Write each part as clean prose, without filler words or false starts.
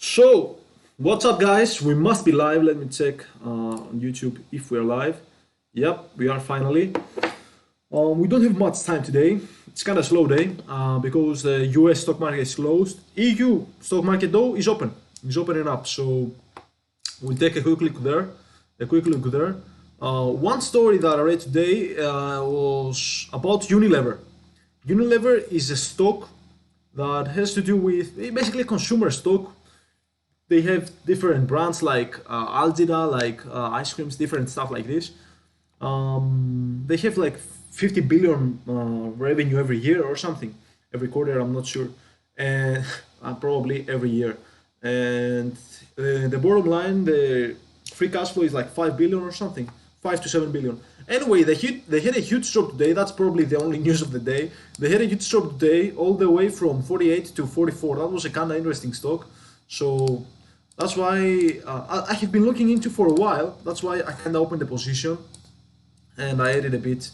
So, what's up, guys? We must be live. Let me check on YouTube if we're live. Yep, we are finally. We don't have much time today. It's kind of slow day because the US stock market is closed. EU stock market though is open. It's opening up. So we'll take a quick look there. One story that I read today was about Unilever. Unilever is a stock that has to do with basically consumer stock. They have different brands like Algida, like ice creams, different stuff like this. They have like 50 billion revenue every year or something, every quarter. I'm not sure, and probably every year. And the bottom line, the free cash flow is like 5 billion or something, 5 to 7 billion. Anyway, they had a huge drop today. That's probably the only news of the day. They had a huge drop today, all the way from 48 to 44. That was a kind of interesting stock. So that's why I have been looking into for a while. That's why I kind of opened the position and I added a bit.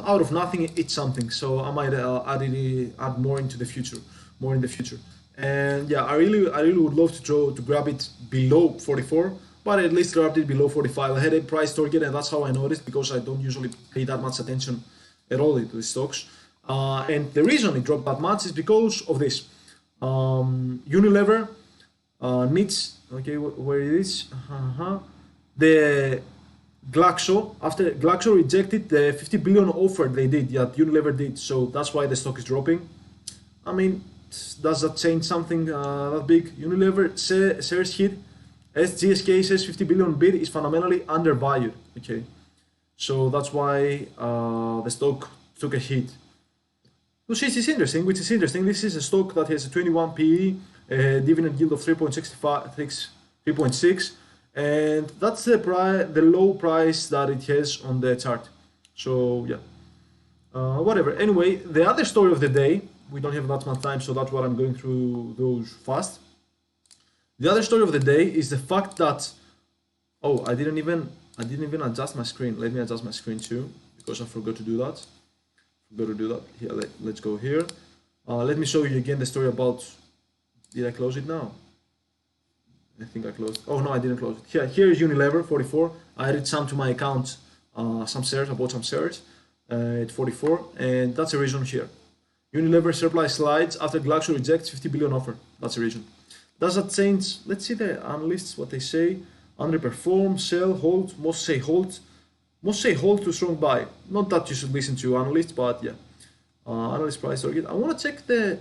Out of nothing, it's something. So I might add more into the future, more in the future. And yeah, I really would love to grab it below 44, but at least grabbed it below 45. I had a price target, and that's how I noticed because I don't usually pay that much attention at all to the stocks. And the reason it dropped that much is because of this. Unilever needs, okay, where it is, the Glaxo, after Glaxo rejected the 50 billion offer they did, yeah, Unilever did, so that's why the stock is dropping. I mean, does that change something that big? Unilever shares hit, as GSK says 50 billion bid is fundamentally undervalued, okay, so that's why the stock took a hit. Which is interesting. This is a stock that has a 21 PE, a dividend yield of 3.65, 3.6, and that's the low price that it has on the chart. So yeah, whatever. Anyway, the other story of the day. We don't have that much time, so that's what I'm going through those fast. The other story of the day is the fact that I didn't even adjust my screen. Let me adjust my screen too because I forgot to do that. Here, let's go here. Let me show you again the story about. Did I close it now? I think I closed. Oh no, I didn't close it. Here is Unilever 44. I added some to my account, some shares. I bought some shares at 44, and that's the reason here. Unilever surplus slides after Glaxo rejects 50 billion offer. That's the reason. Does that change? Let's see the analysts what they say. Underperform, sell, hold. Most say hold. Most say hold to strong buy. Not that you should listen to analysts, but yeah. Analyst price target. I want to check the.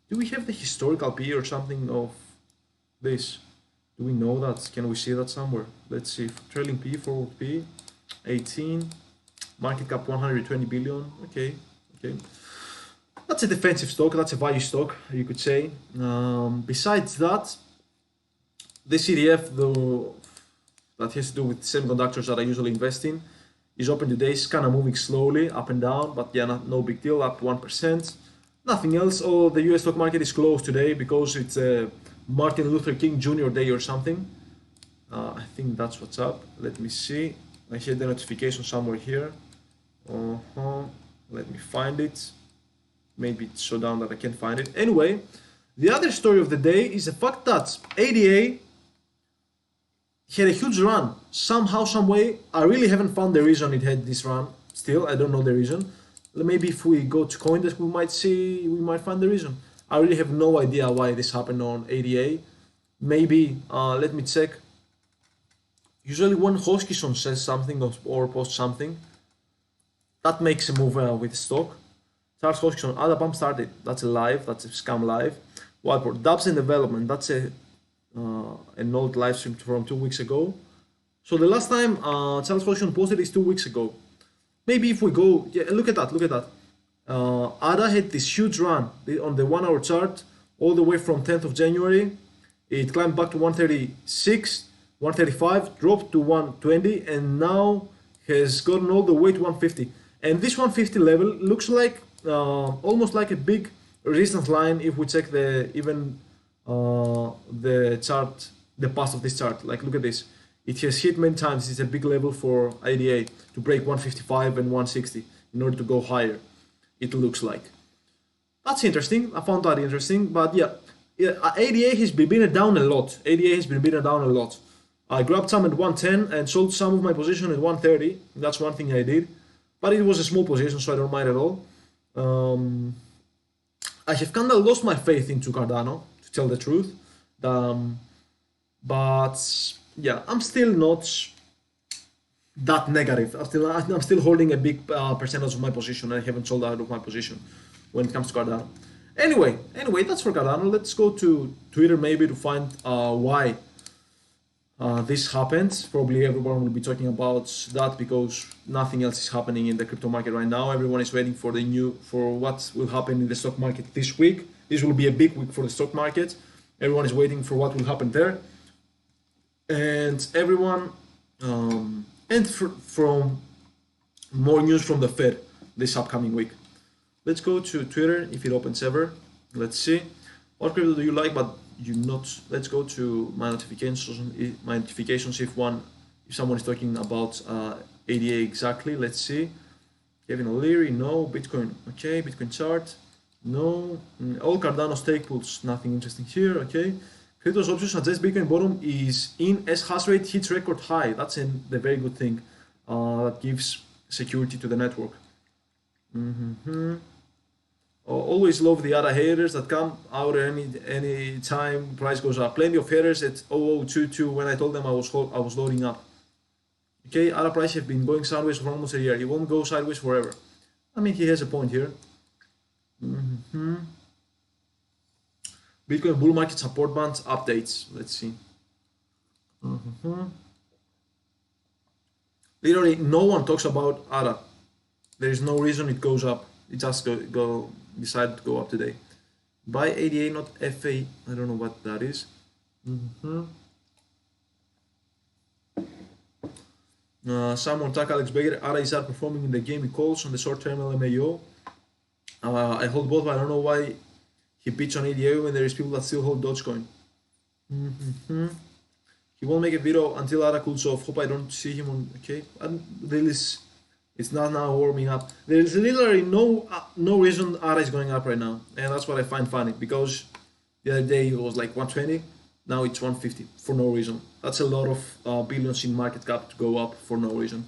Do we have the historical P or something of this? Do we know that? Can we see that somewhere? Let's see. Trailing P, forward P, 18. Market cap 120 billion. Okay. That's a defensive stock. That's a value stock, you could say. Besides that, the CDF, though, that has to do with semiconductors that I usually invest in, is open today. It's kind of moving slowly up and down, but yeah, no big deal. Up 1%. Nothing else. Oh, the US stock market is closed today because it's Martin Luther King Jr. Day or something. I think that's what's up. Let me see. I had the notification somewhere here. Let me find it. Maybe it's so down that I can't find it. Anyway, the other story of the day is the fact that ADA had a huge run. Somehow, some way, I really haven't found the reason it had this run. Still, I don't know the reason. Maybe if we go to CoinDesk, we might find the reason. I really have no idea why this happened on ADA. Maybe, let me check. Usually when Hoskinson says something or posts something, that makes a move with stock. Charles Hoskinson, Adapam started. That's a live, that's a scam live. Whiteboard, Dubs in development, that's an old live stream from 2 weeks ago. So the last time Charles Hoskinson posted is 2 weeks ago. Maybe if we go, yeah, look at that. ADA had this huge run on the 1 hour chart all the way from 10th of January. It climbed back to 136, 135, dropped to 120, and now has gotten all the way to 150. And this 150 level looks like almost like a big resistance line if we check the chart, the past of this chart. Like, look at this. It has hit many times. It's a big level for ADA to break 155 and 160 in order to go higher. It looks like. That's interesting. I found that interesting. But yeah, Yeah, ADA has been beaten down a lot. ADA has been beaten down a lot. I grabbed some at 110 and sold some of my position at 130. That's one thing I did, but it was a small position, so I don't mind at all. Um, I have kind of lost my faith into Cardano, to tell the truth. Um, but yeah, I'm still not that negative. I'm still holding a big percentage of my position. I haven't sold out of my position when it comes to Cardano. Anyway, that's for Cardano. Let's go to Twitter maybe to find why this happened. Probably everyone will be talking about that because nothing else is happening in the crypto market right now. Everyone is waiting for what will happen in the stock market this week. This will be a big week for the stock market. Everyone is waiting for what will happen there, and everyone from more news from the Fed this upcoming week. Let's go to Twitter if it opens ever. Let's see. What crypto do you like but you not? Let's go to my notifications. My notifications if someone is talking about ADA exactly. Let's see. Kevin O'Leary, no. Bitcoin, okay. Bitcoin chart, no. All Cardano stake pools, nothing interesting here. Okay. Cryptos options suggest Bitcoin bottom is in as hash rate hits record high. That's the very good thing that gives security to the network. Always love the ADA haters that come out any time price goes up. Plenty of haters at 0022 when I told them I was loading up. Okay, ADA price have been going sideways for almost a year. It won't go sideways forever. I mean, he has a point here. Bitcoin bull market support bands updates. Let's see. Literally, no one talks about ADA. There is no reason it goes up. It just decided to go up today. Buy ADA, not FA. I don't know what that is. Someone attack Alex Baker. ADA is outperforming in the game he calls on the short-term LMAO. I hold both, but I don't know why he pitched on ADA when there is people that still hold Dogecoin. He won't make a video until ADA cools off. Hope I don't see him on. Okay, it's not now warming up. There is literally no reason ADA is going up right now, and that's what I find funny because the other day it was like 120, now it's 150 for no reason. That's a lot of billions in market cap to go up for no reason.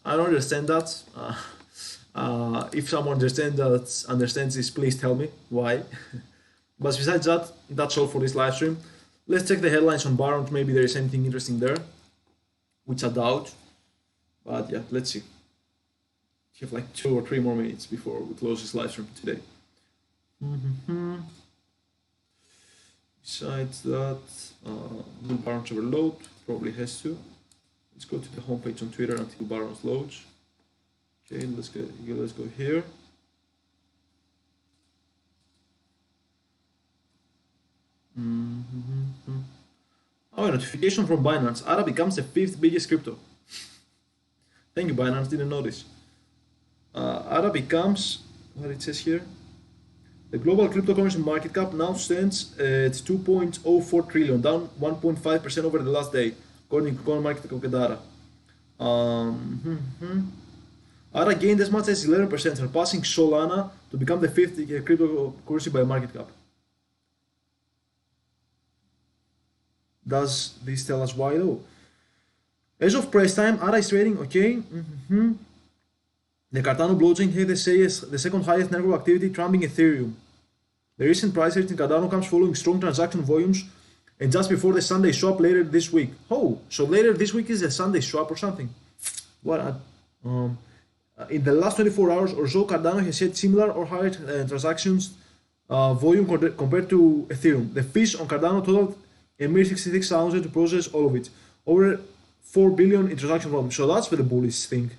I don't understand that. If someone understands this, please tell me why. But besides that, that's all for this live stream. Let's check the headlines on Barron. Maybe there is anything interesting there, which I doubt. But yeah, let's see. We have like 2 or 3 more minutes before we close this live stream today. Besides that, will Barron's overload? Probably has to. Let's go to the homepage on Twitter until Barron's loads. Okay, let's go here. Oh, a notification from Binance. ADA becomes the 5th biggest crypto. Thank you, Binance. Didn't notice. ADA becomes, what it says here, the global cryptocurrency market cap now stands at 2.04 trillion, down 1.5% over the last day, according to CoinMarketCap data. ADA gained as much as 11%, surpassing Solana to become the 5th cryptocurrency by market cap. Does this tell us why though? As of press time, ADA is trading, okay. The Cardano blockchain had the second highest network activity, trumping Ethereum. The recent price surge in Cardano comes following strong transaction volumes and just before the Sunday swap later this week. Oh, so later this week is a Sunday swap or something. What? In the last 24 hours or so, Cardano has had similar or higher transactions volume compared to Ethereum. The fees on Cardano totaled a mere 66,000 to process all of it. Over 4 billion in transaction volume. So that's for the bullish thing.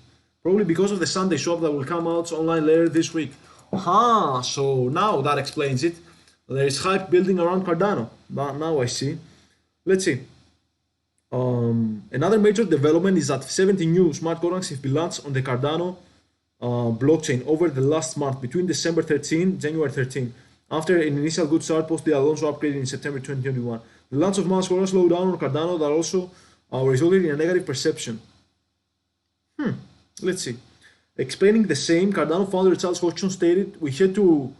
Probably because of the Sunday swap that will come out online later this week. So now that explains it. There is hype building around Cardano. Now I see. Let's see. Another major development is that 70 new smart contracts have been launched on the Cardano blockchain over the last month between December 13, January 13, after an initial good start post the Alonso upgrade in September 2021. The launch of mass contracts slowed down on Cardano that also resulted in a negative perception. Let's see. Explaining the same, Cardano founder Charles Hoskinson stated, "We had to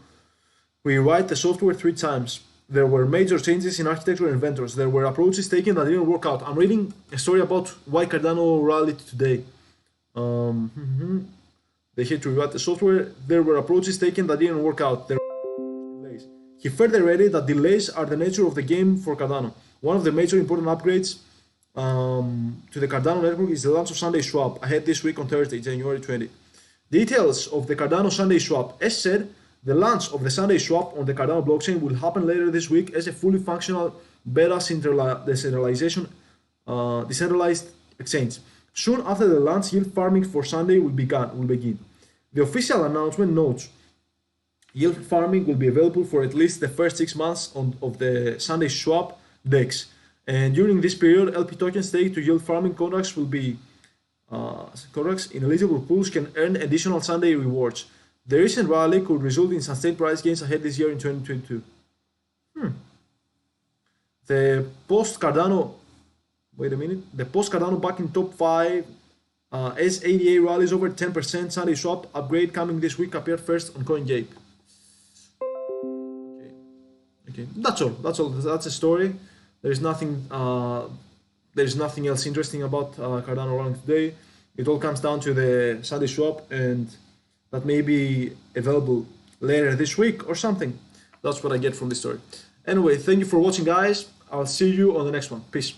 rewrite the software 3 times. there were major changes in architecture and vendors. There were approaches taken that didn't work out. I'm reading a story about why Cardano rallied today. They had to rewrite the software. There were approaches taken that didn't work out. There were delays. He further added that delays are the nature of the game for Cardano. One of the major important upgrades to the Cardano network is the launch of Sunday Swap ahead this week on Thursday, January 20. Details of the Cardano Sunday Swap. As said, the launch of the Sunday Swap on the Cardano blockchain will happen later this week as a fully functional beta decentralized exchange. Soon after the launch, yield farming for Sunday will begin. The official announcement notes yield farming will be available for at least the first 6 months of the Sunday Swap DEX. And during this period, LP tokens staked to yield farming contracts will be contracts in eligible pools can earn additional Sunday rewards. The recent rally could result in sustained price gains ahead this year in 2022. The post-Cardano, wait a minute, the post-Cardano back in top 5 as ADA rallies over 10%. Sunday Swap upgrade coming this week appeared first on CoinGate. Okay, that's all. That's a story. There's nothing else interesting about Cardano rallying today. It all comes down to the Sunday Swap, and that may be available later this week or something. That's what I get from this story. Anyway, thank you for watching, guys. I'll see you on the next one. Peace.